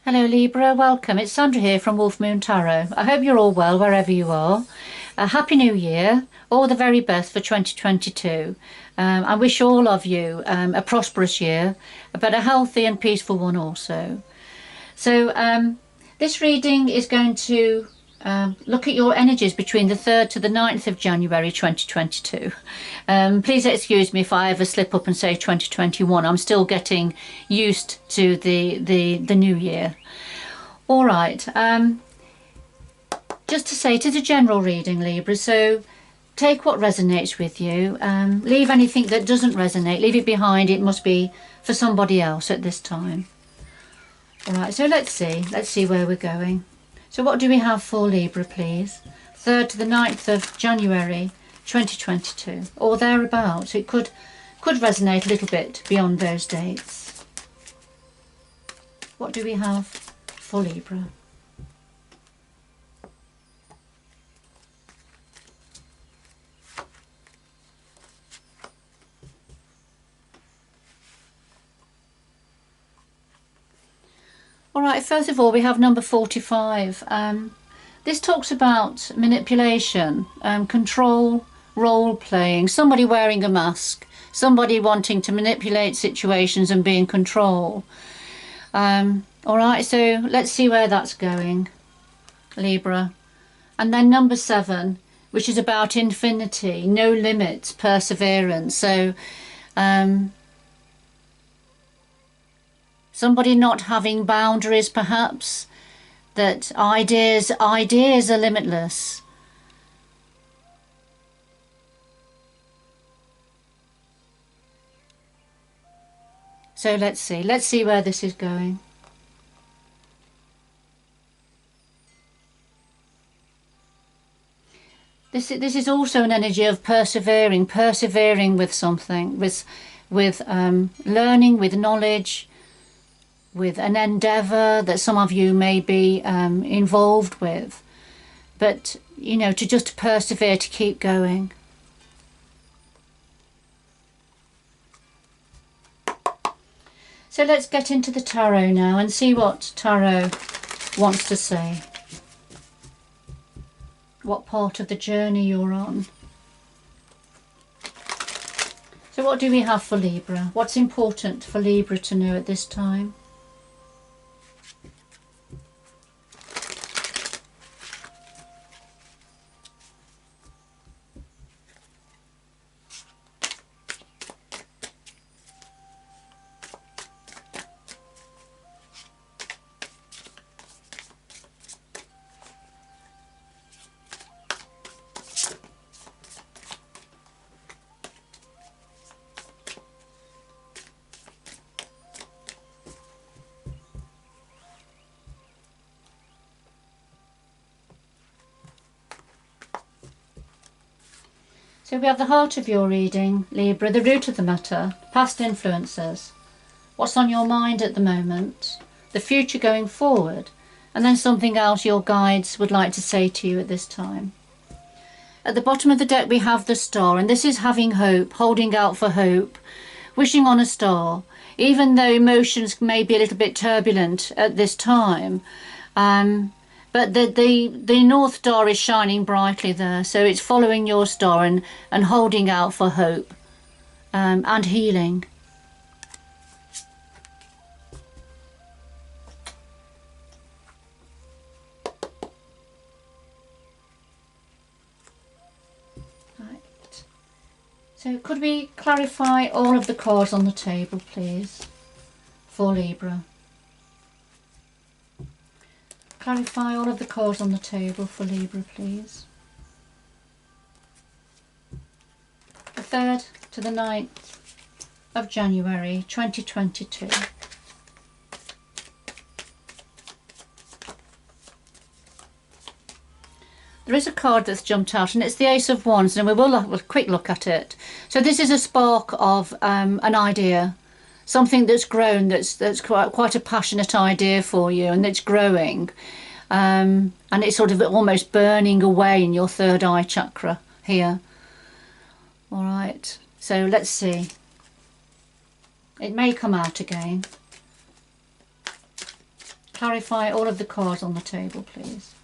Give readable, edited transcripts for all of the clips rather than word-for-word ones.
Hello Libra, welcome. It's Sandra here from Wolf Moon Tarot. I hope you're all well wherever you are. Happy New Year, all the very best for 2022. I wish all of you a prosperous year, but a healthy and peaceful one also. So this reading is going to look at your energies between the 3rd to the 9th of January 2022. Please excuse me if I ever slip up and say 2021. I'm still getting used to the new year. All right, just to say, it is a general reading, Libra, so take what resonates with you. Leave anything that doesn't resonate, leave it behind. It must be for somebody else at this time. All right, so let's see where we're going. So what do we have for Libra, please? 3rd to the 9th of January 2022, or thereabouts. It could resonate a little bit beyond those dates. What do we have for Libra? All right, first of all, we have number 45. This talks about manipulation, control, role-playing, somebody wearing a mask, somebody wanting to manipulate situations and be in control. All right, so let's see where that's going, Libra. And then number 7, which is about infinity, no limits, perseverance. So somebody not having boundaries, perhaps, that ideas are limitless. So let's see where this is going. This is also an energy of persevering with something, with learning, with knowledge, with an endeavour that some of you may be involved with, but you know, to just persevere, to keep going. So let's get into the tarot now and see what tarot wants to say, what part of the journey you're on. So what do we have for Libra? What's important for Libra to know at this time? So we have the heart of your reading, Libra, the root of the matter, past influences, what's on your mind at the moment, the future going forward, and then something else your guides would like to say to you at this time. At the bottom of the deck we have the star, and this is having hope, holding out for hope, wishing on a star, even though emotions may be a little bit turbulent at this time. But the North Star is shining brightly there, so it's following your star and holding out for hope and healing. Right. So could we clarify all of the cards on the table, please, for Libra? Clarify all of the cards on the table for Libra, please. The 3rd to the 9th of January 2022. There is a card that's jumped out, and it's the Ace of Wands, and we will have a quick look at it. So this is a spark of an idea, something that's grown, that's quite a passionate idea for you, and it's growing, and it's sort of almost burning away in your 3rd eye chakra here. All right, so let's see. It may come out again. clarify all of the cards on the table, please.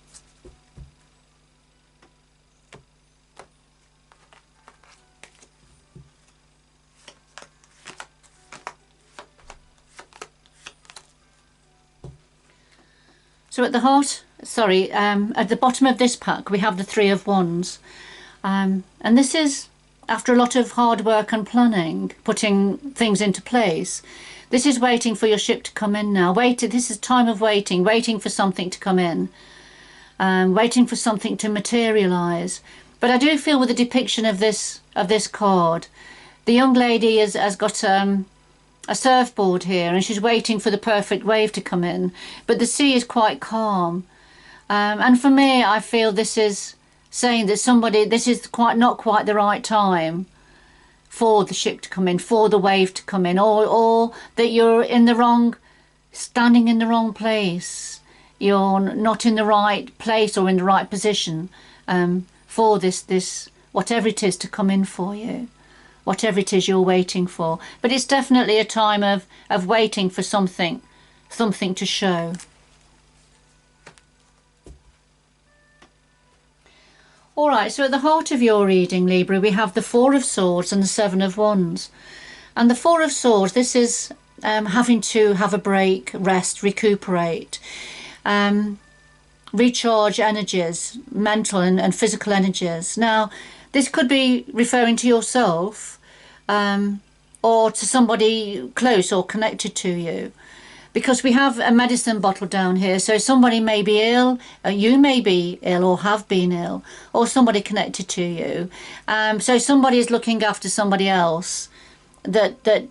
So at the heart, at the bottom of this pack we have the Three of Wands, and this is after a lot of hard work and planning, putting things into place. This is waiting for your ship to come in now. This is time of waiting for something to come in, waiting for something to materialise. But I do feel with the depiction of this card, the young lady has got a surfboard here, and she's waiting for the perfect wave to come in, but the sea is quite calm, and for me I feel this is saying that this is not quite the right time for the ship to come in, for the wave to come in, or that you're standing in the wrong place, you're not in the right place or in the right position for this whatever it is to come in for you, whatever it is you're waiting for. But it's definitely a time of waiting for something to show. Alright, so at the heart of your reading, Libra, we have the Four of Swords and the Seven of Wands. And the Four of Swords, this is having to have a break, rest, recuperate, recharge energies, mental and physical energies. Now, this could be referring to yourself or to somebody close or connected to you, because we have a medicine bottle down here. So somebody may be ill, you may be ill or have been ill, or somebody connected to you. So somebody is looking after somebody else that's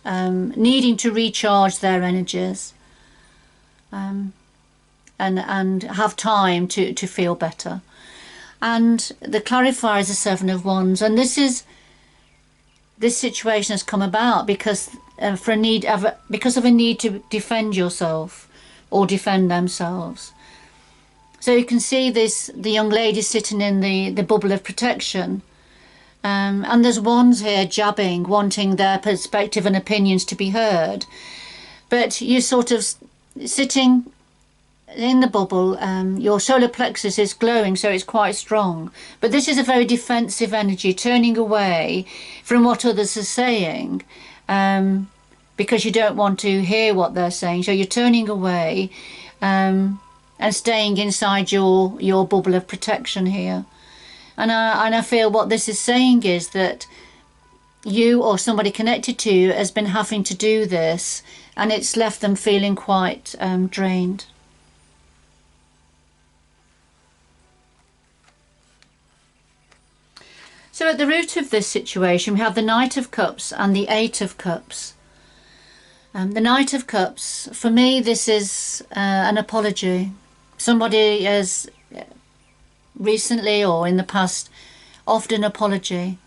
needing to recharge their energies and have time to feel better. And the clarifier is the Seven of Wands, and this situation has come about because of a need to defend yourself or defend themselves. So you can see the young lady sitting in the bubble of protection, and there's wands here jabbing, wanting their perspective and opinions to be heard, but you're sort of sitting in the bubble. Your solar plexus is glowing, so it's quite strong, but this is a very defensive energy, turning away from what others are saying, because you don't want to hear what they're saying, so you're turning away and staying inside your bubble of protection here. And I feel what this is saying is that you or somebody connected to you has been having to do this, and it's left them feeling quite drained. So at the root of this situation we have the Knight of Cups and the Eight of Cups. The Knight of Cups, for me this is an apology. Somebody has recently or in the past offered an apology.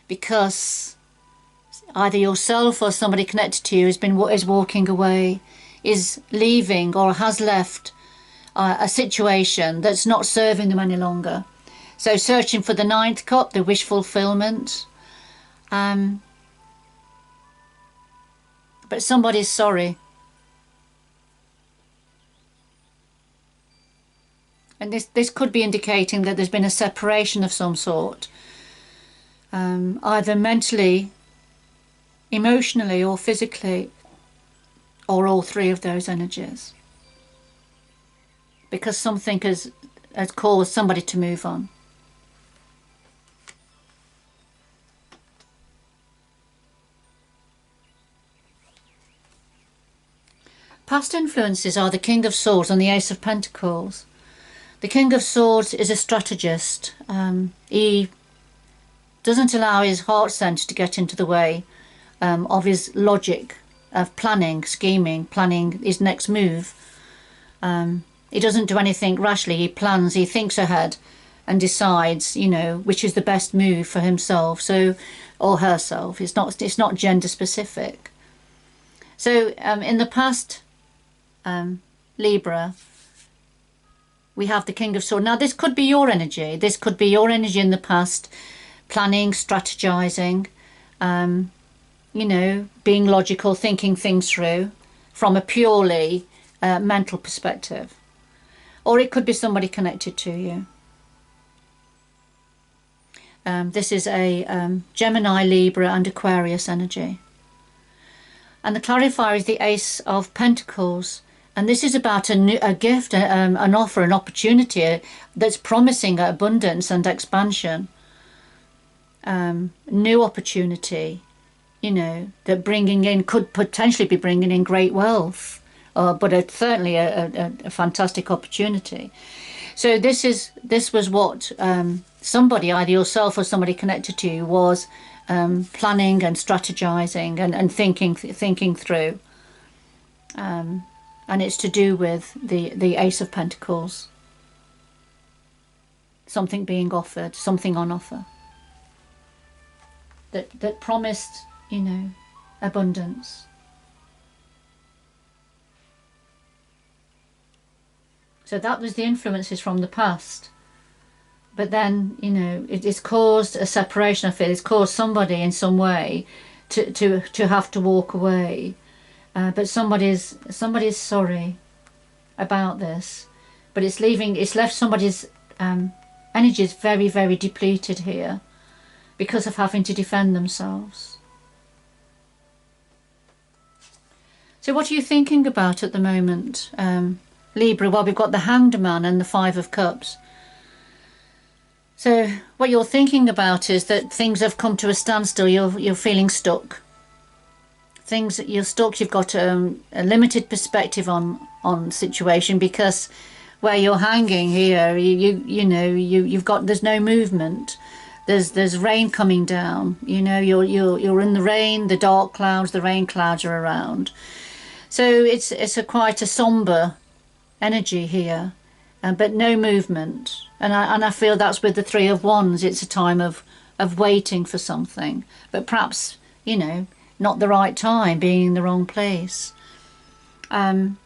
Because either yourself or somebody connected to you is walking away, is leaving or has left a situation that's not serving them any longer. So searching for the Ninth Cup, the wish fulfillment. But somebody's sorry. And this could be indicating that there's been a separation of some sort, either mentally, emotionally or physically, or all three of those energies. Because something has caused somebody to move on. Past influences are the King of Swords and the Ace of Pentacles. The King of Swords is a strategist. He doesn't allow his heart center to get into the way of his logic of planning, scheming, planning his next move. He doesn't do anything rashly. He plans, he thinks ahead and decides, which is the best move for himself or herself. It's not gender specific. So in the past, Libra, we have the King of Swords. Now this could be your energy. This could be your energy in the past, planning, strategizing, you know, being logical, thinking things through from a purely mental perspective. Or it could be somebody connected to you. This is a Gemini, Libra and Aquarius energy. And the clarifier is the Ace of Pentacles. And this is about a gift, an offer, an opportunity that's promising abundance and expansion. New opportunity, you know, that could potentially be bringing in great wealth, but certainly a fantastic opportunity. So this was what somebody, either yourself or somebody connected to you, was planning and strategizing and thinking through. And it's to do with the Ace of Pentacles. Something being offered, something on offer. That promised, you know, abundance. So that was the influences from the past. But then, you know, it's caused a separation, I feel. It's caused somebody in some way to have to walk away. But somebody's sorry about this. But it's left somebody's energies very, very depleted here because of having to defend themselves. So what are you thinking about at the moment, Libra? Well, we've got the Hanged Man and the Five of Cups. So what you're thinking about is that things have come to a standstill. You're feeling stuck. You're stuck. You've got a limited perspective on situation, because where you're hanging here, you've got, there's no movement. There's rain coming down. You know, you're in the rain. The dark clouds, the rain clouds are around. So it's quite a somber energy here, but no movement. And I feel that's with the Three of Wands. It's a time of waiting for something, but perhaps, you know, not the right time, being in the wrong place. And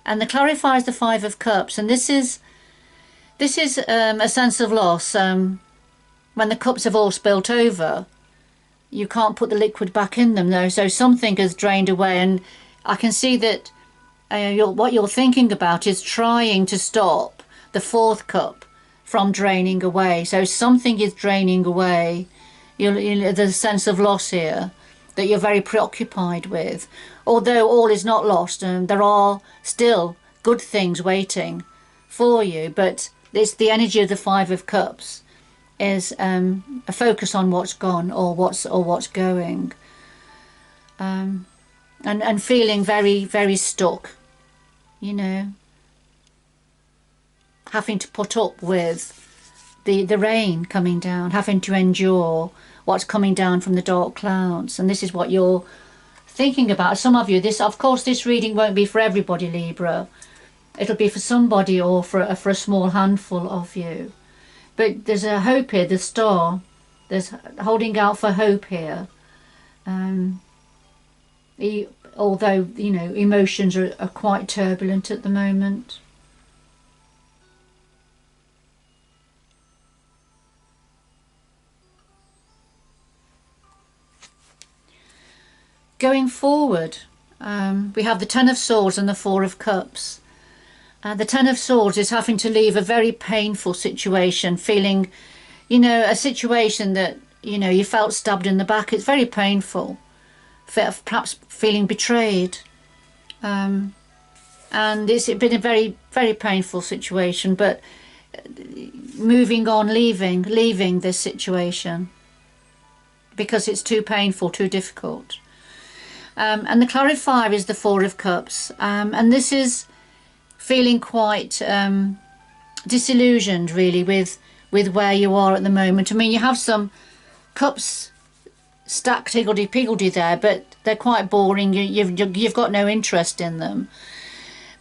the clarifier is the Five of Cups, and this is a sense of loss. When the cups have all spilt over, you can't put the liquid back in them, though. So something has drained away, and I can see that what you're thinking about is trying to stop the fourth cup from draining away. So something is draining away. There's a sense of loss here that you're very preoccupied with. Although all is not lost, and there are still good things waiting for you, but it's the energy of the Five of Cups is a focus on what's gone or what's going, and feeling very, very stuck, you know, having to put up with the rain coming down, having to endure what's coming down from the dark clouds. And this is what you're thinking about. Some of you, of course this reading won't be for everybody, Libra. It'll be for somebody, or for a small handful of you. But there's a hope here, the star. There's holding out for hope here. Although, you know, emotions are quite turbulent at the moment. Going forward, we have the Ten of Swords and the Four of Cups. The Ten of Swords is having to leave a very painful situation, feeling, you know, a situation that, you know, you felt stabbed in the back. It's very painful, perhaps feeling betrayed. And it's been a very, very painful situation, but moving on, leaving this situation because it's too painful, too difficult. And the clarifier is the Four of Cups, and this is feeling quite disillusioned, really, with where you are at the moment. I mean, you have some cups stacked higgledy-piggledy there, but they're quite boring. You've got no interest in them.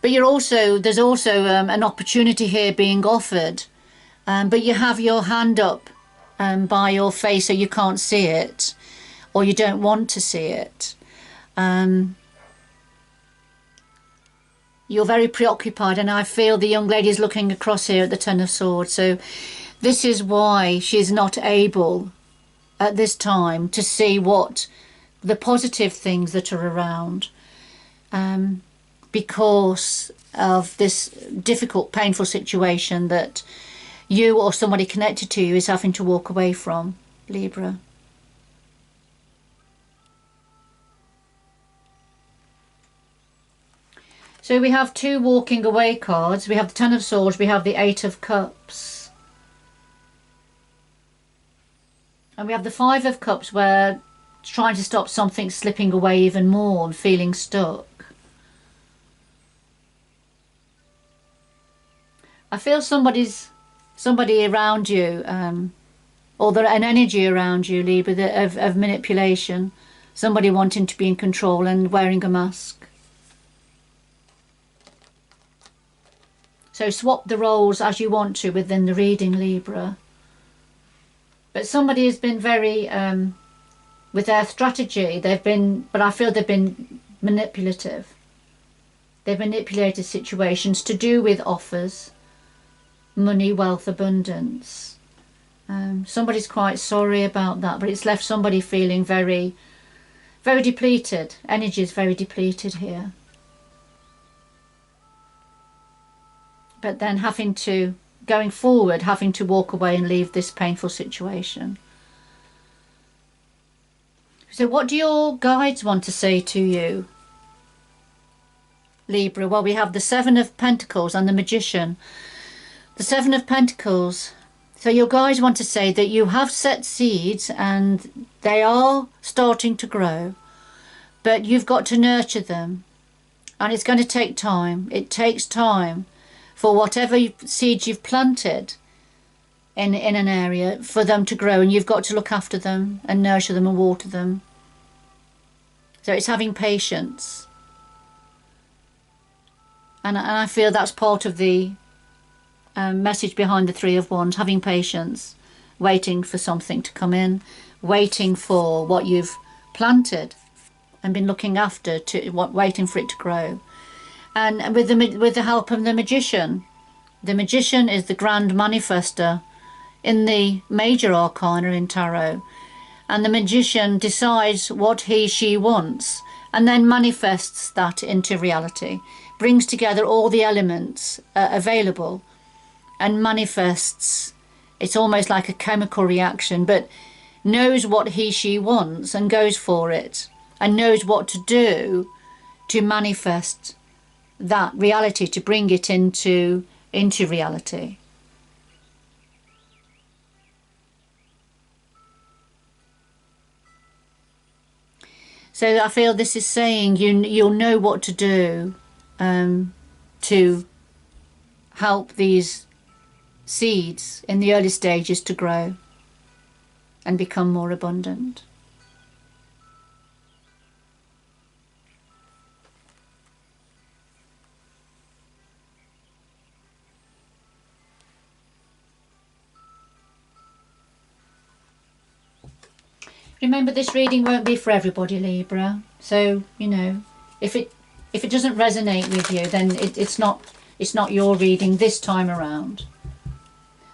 But there's also an opportunity here being offered, but you have your hand up by your face, so you can't see it, or you don't want to see it. You're very preoccupied, and I feel the young lady is looking across here at the Ten of Swords. So this is why she's not able at this time to see what the positive things that are around, because of this difficult, painful situation that you or somebody connected to you is having to walk away from, Libra. So we have 2 walking away cards. We have the Ten of Swords, we have the Eight of Cups. And we have the Five of Cups, where it's trying to stop something slipping away even more and feeling stuck. I feel somebody around you, or there an energy around you, Libra, of manipulation. Somebody wanting to be in control and wearing a mask. So swap the roles as you want to within the reading, Libra. But somebody has been very, with their strategy, but I feel they've been manipulative. They've manipulated situations to do with offers, money, wealth, abundance. Somebody's quite sorry about that, but it's left somebody feeling very, very depleted. Energy is very depleted here. But then going forward, having to walk away and leave this painful situation. So what do your guides want to say to you, Libra? Well, we have the Seven of Pentacles and the Magician. The Seven of Pentacles. So your guides want to say that you have set seeds and they are starting to grow, but you've got to nurture them, and it's going to take time. It takes time for whatever seeds you've planted in an area for them to grow, and you've got to look after them and nurture them and water them. So it's having patience, and I feel that's part of the message behind the Three of Wands, having patience, waiting for something to come in, waiting for what you've planted and been looking after, waiting for it to grow. And with the help of the Magician is the grand manifester in the major arcana in tarot, and the Magician decides what she wants and then manifests that into reality, brings together all the elements available and manifests. It's almost like a chemical reaction, but knows what she wants and goes for it, and knows what to do to manifest that reality, to bring it into reality. So I feel this is saying you'll know what to do to help these seeds in the early stages to grow and become more abundant. Remember, this reading won't be for everybody, Libra. So, you know, if it doesn't resonate with you, then it's not your reading this time around.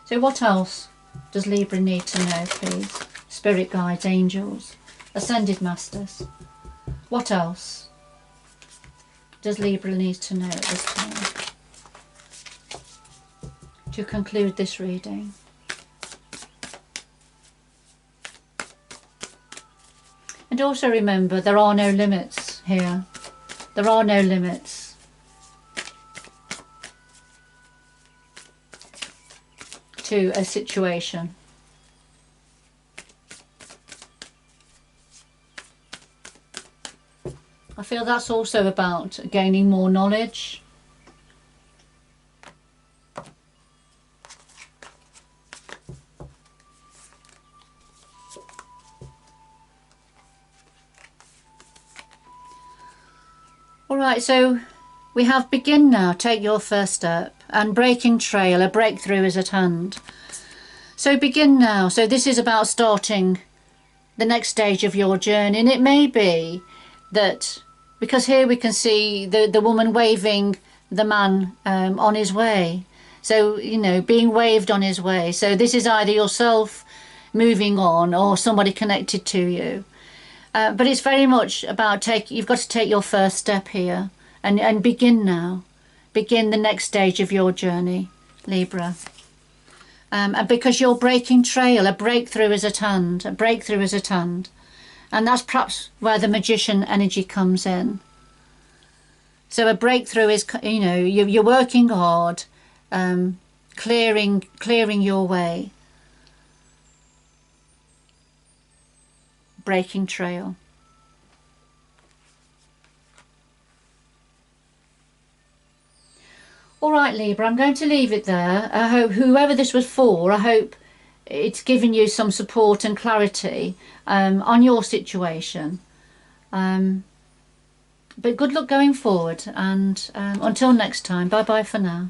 So what else does Libra need to know, please? Spirit guides, angels, ascended masters. What else does Libra need to know at this time to conclude this reading? And also remember, there are no limits here. There are no limits. To a situation. I feel that's also about gaining more knowledge. Alright, so we have begin now, take your first step, and breaking trail, a breakthrough is at hand. So begin now. So this is about starting the next stage of your journey, and it may be that, because here we can see the woman waving the man on his way. So, you know, being waved on his way. So this is either yourself moving on, or somebody connected to you. But it's very much about you've got to take your first step here and begin now. Begin the next stage of your journey, Libra. And because you're breaking trail, a breakthrough is at hand. A breakthrough is at hand. And that's perhaps where the magician energy comes in. So a breakthrough is, you know, you're working hard, clearing your way. Breaking trail. All right, Libra, I'm going to leave it there. I hope whoever this was for, I hope it's given you some support and clarity on your situation. But good luck going forward, and until next time, bye bye for now.